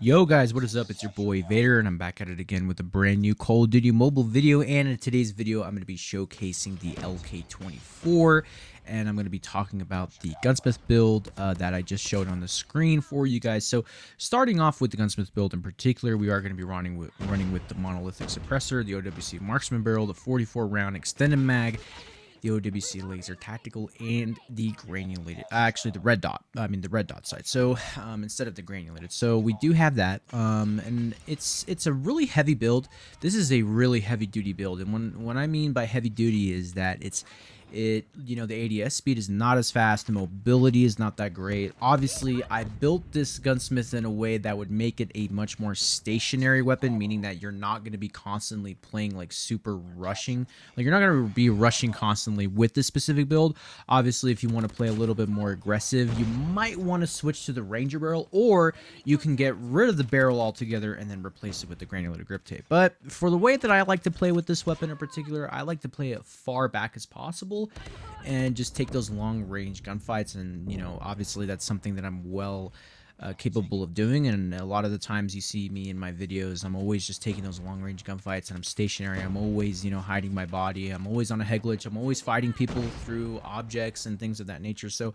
Yo guys, what is up? It's your boy Vader and I'm back at it again with a brand new Call of Duty mobile video, and in today's video I'm going to be showcasing the LK24 and I'm going to be talking about the Gunsmith build that I just showed on the screen for you guys. So starting off with the Gunsmith build in particular, we are going to be running with the monolithic suppressor, the OWC marksman barrel, the 44 round extended mag, the OWC laser tactical, and the granulated, actually the red dot sight, so instead of the granulated. So we do have that, and it's a really heavy build. This is a really heavy duty build, and when I mean by heavy duty is that the ADS speed is not as fast, the mobility is not that great. Obviously I built this gunsmith in a way that would make it a much more stationary weapon, meaning that you're not going to be constantly playing like super rushing, like you're not going to be rushing constantly with this specific build. Obviously if you want to play a little bit more aggressive, you might want to switch to the ranger barrel, or you can get rid of the barrel altogether and then replace it with the granulated grip tape. But for the way that I like to play with this weapon in particular, I like to play it far back as possible and just take those long range gunfights, and obviously that's something that I'm well capable of doing. And a lot of the times you see me in my videos, I'm always just taking those long range gunfights, and I'm stationary. I'm always hiding my body. I'm always on a head glitch. I'm always fighting people through objects and things of that nature. So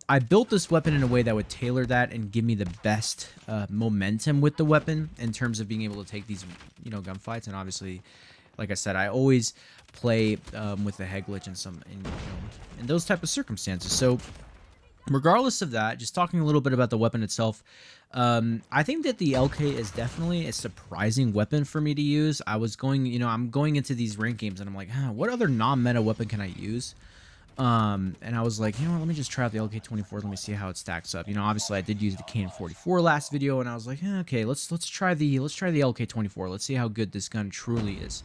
I built this weapon in a way that would tailor that and give me the best momentum with the weapon in terms of being able to take these gunfights. And obviously, like I said, I always play with the head glitch in those type of circumstances. So regardless of that, just talking a little bit about the weapon itself, I think that the LK is definitely a surprising weapon for me to use. I'm going into these ranked games and I'm like, what other non-meta weapon can I use? And I was like, let me just try out the LK24. Let me see how it stacks up. Obviously I did use the KN44 last video, and I was like, okay, let's try the LK24. Let's see how good this gun truly is.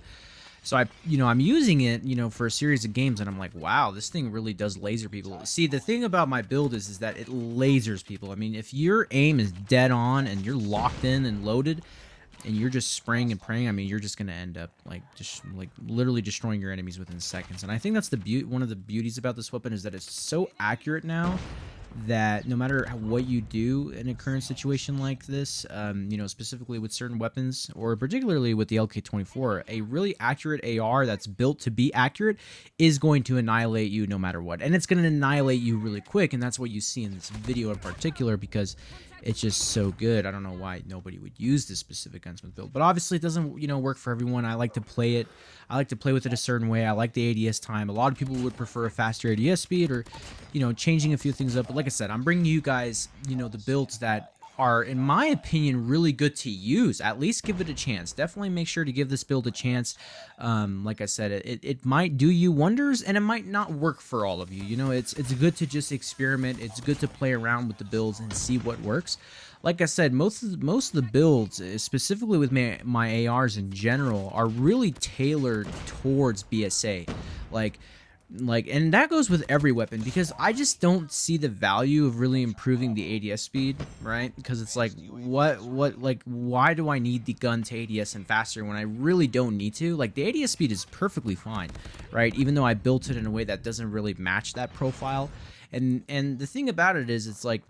So I'm using it, for a series of games, and I'm like, wow, this thing really does laser people. See, the thing about my build is that it lasers people. I mean, if your aim is dead on and you're locked in and loaded, and you're just spraying and praying, I mean, you're just gonna end up just literally destroying your enemies within seconds. And I think that's one of the beauties about this weapon, is that it's so accurate now that no matter what you do in a current situation like this, specifically with certain weapons, or particularly with the LK24, a really accurate AR that's built to be accurate is going to annihilate you no matter what. And it's going to annihilate you really quick, and that's what you see in this video in particular, because it's just so good. I don't know why nobody would use this specific gunsmith build, but obviously it doesn't work for everyone. I like to play with it a certain way. I like the ADS time. A lot of people would prefer a faster ADS speed, or changing a few things up. But like I said, I'm bringing you guys the builds that are, in my opinion, really good to use. At least give it a chance. Definitely make sure to give this build a chance. Like I said, it might do you wonders, and it might not work for all of you. It's good to just experiment. It's good to play around with the builds and see what works. Like I said, most of the builds, specifically with my ARs in general, are really tailored towards BSA. And that goes with every weapon, because I just don't see the value of really improving the ADS speed, right? Because it's like, why do I need the gun to ADS and faster when I really don't need to? Like, the ADS speed is perfectly fine, right? Even though I built it in a way that doesn't really match that profile. And the thing about it is, it's like,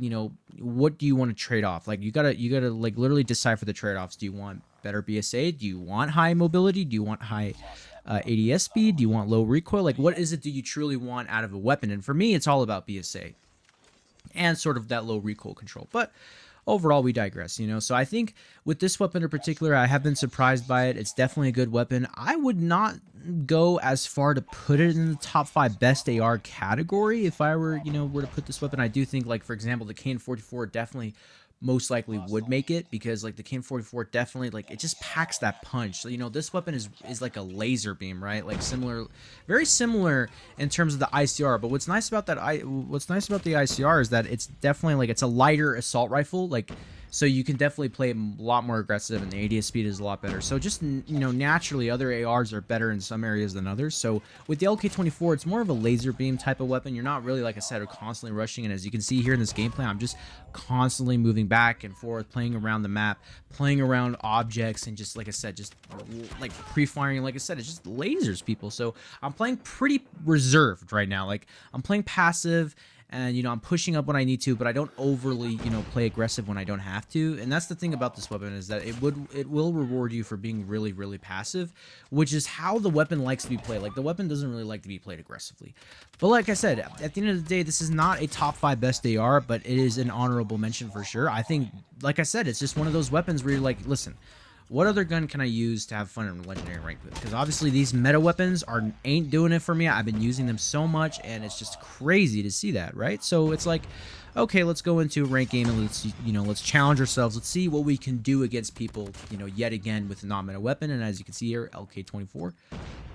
what do you want to trade off? Like, you gotta like literally decipher the trade-offs. Do you want better BSA? Do you want high mobility? Do you want high ADS speed? Do you want low recoil? Like, what is it do you truly want out of a weapon? And for me, it's all about BSA and sort of that low recoil control. But overall, we digress, So I think with this weapon in particular, I have been surprised by it. It's definitely a good weapon. I would not go as far to put it in the top 5 best AR category if I were to put this weapon. I do think, like, for example, the KN44 definitely most likely would make it, because like the KN44 definitely, like, it just packs that punch. So, this weapon is like a laser beam, right? Like very similar in terms of the ICR. But what's nice about the ICR is that it's definitely like, it's a lighter assault rifle, like, so you can definitely play a lot more aggressive, and the ADS speed is a lot better. So just, naturally other ARs are better in some areas than others. So with the LK24, it's more of a laser beam type of weapon. You're not really, like I said, constantly rushing. And as you can see here in this gameplay, I'm just constantly moving back and forth, playing around the map, playing around objects, and just, like I said, just like pre-firing. Like I said, it just lasers people. So I'm playing pretty reserved right now. Like, I'm playing passive, and I'm pushing up when I need to, but I don't overly play aggressive when I don't have to. And that's the thing about this weapon, is that it will reward you for being really, really passive, which is how the weapon likes to be played. Like, the weapon doesn't really like to be played aggressively. But like I said, at the end of the day, this is not a top 5 best AR, but it is an honorable mention for sure. I think, like I said, it's just one of those weapons where you're like, listen, what other gun can I use to have fun in legendary rank with? Because obviously these meta weapons ain't doing it for me. I've been using them so much, and it's just crazy to see that, right? So it's like, okay, let's go into a rank game and let's challenge ourselves. Let's see what we can do against people, yet again with a non-meta weapon. And as you can see here, LK24,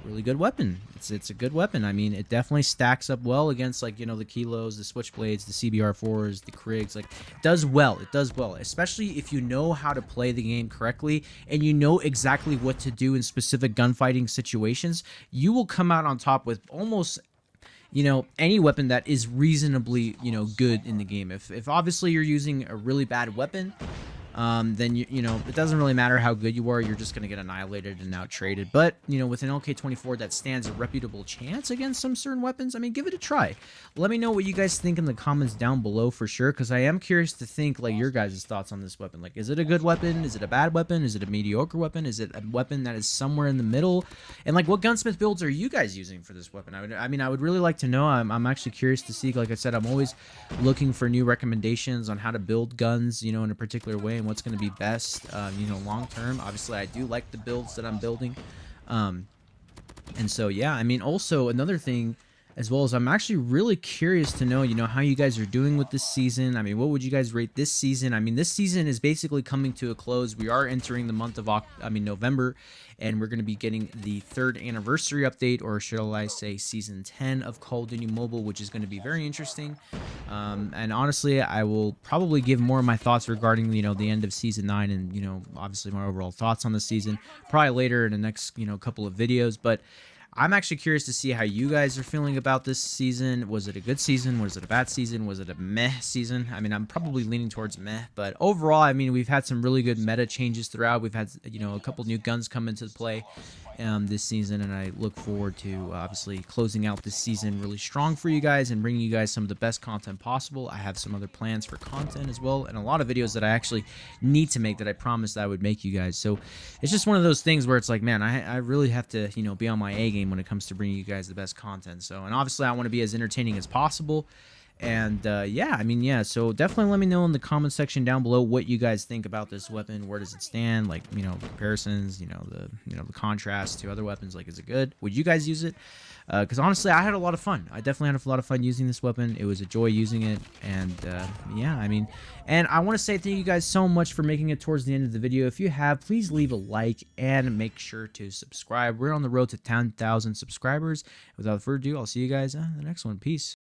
really good weapon. It's a good weapon. I mean, it definitely stacks up well against, like, the Kilos, the Switchblades, the CBR4s, the Krigs. Like, it does well. It does well, especially if you know how to play the game correctly and you know exactly what to do in specific gunfighting situations. You will come out on top with almost any weapon that is reasonably good in the game. If obviously you're using a really bad weapon, then it doesn't really matter how good you are. You're just going to get annihilated and out traded. But with an LK24 that stands a reputable chance against some certain weapons, I mean, give it a try. Let me know what you guys think in the comments down below for sure, because I am curious to think, like, your guys' thoughts on this weapon. Like, is it a good weapon? Is it a bad weapon? Is it a mediocre weapon? Is it a weapon that is somewhere in the middle? And, like, what gunsmith builds are you guys using for this weapon? I would really like to know. I'm actually curious to see. Like I said, I'm always looking for new recommendations on how to build guns, in a particular way, and what's going to be best, long term. Obviously, I do like the builds that I'm building, and so yeah. I mean, also another thing as well is I'm actually really curious to know, how you guys are doing with this season. I mean, what would you guys rate this season? I mean, this season is basically coming to a close. We are entering the month of November, and we're going to be getting the 3rd anniversary update, or shall I say season 10 of Call of Duty Mobile, which is going to be very interesting. And honestly, I will probably give more of my thoughts regarding, the end of season 9 and, obviously my overall thoughts on the season probably later in the next, couple of videos. But I'm actually curious to see how you guys are feeling about this season. Was it a good season? Was it a bad season? Was it a meh season? I mean, I'm probably leaning towards meh, but overall, I mean, we've had some really good meta changes throughout. We've had, a couple new guns come into play this season, and I look forward to obviously closing out this season really strong for you guys and bringing you guys some of the best content possible. I have some other plans for content as well, and a lot of videos that I actually need to make that I promised I would make you guys. So it's just one of those things where it's like, man, I really have to, be on my A game when it comes to bringing you guys the best content. So, and obviously I want to be as entertaining as possible. And yeah, I mean, yeah, so definitely let me know in the comment section down below what you guys think about this weapon. Where does it stand? Like, comparisons, the contrast to other weapons. Like, is it good? Would you guys use it? Because honestly, I had a lot of fun. I definitely had a lot of fun using this weapon. It was a joy using it. And yeah, I mean, and I want to say thank you guys so much for making it towards the end of the video. If you have, please leave a like and make sure to subscribe. We're on the road to 10,000 subscribers. Without further ado, I'll see you guys in the next one. Peace.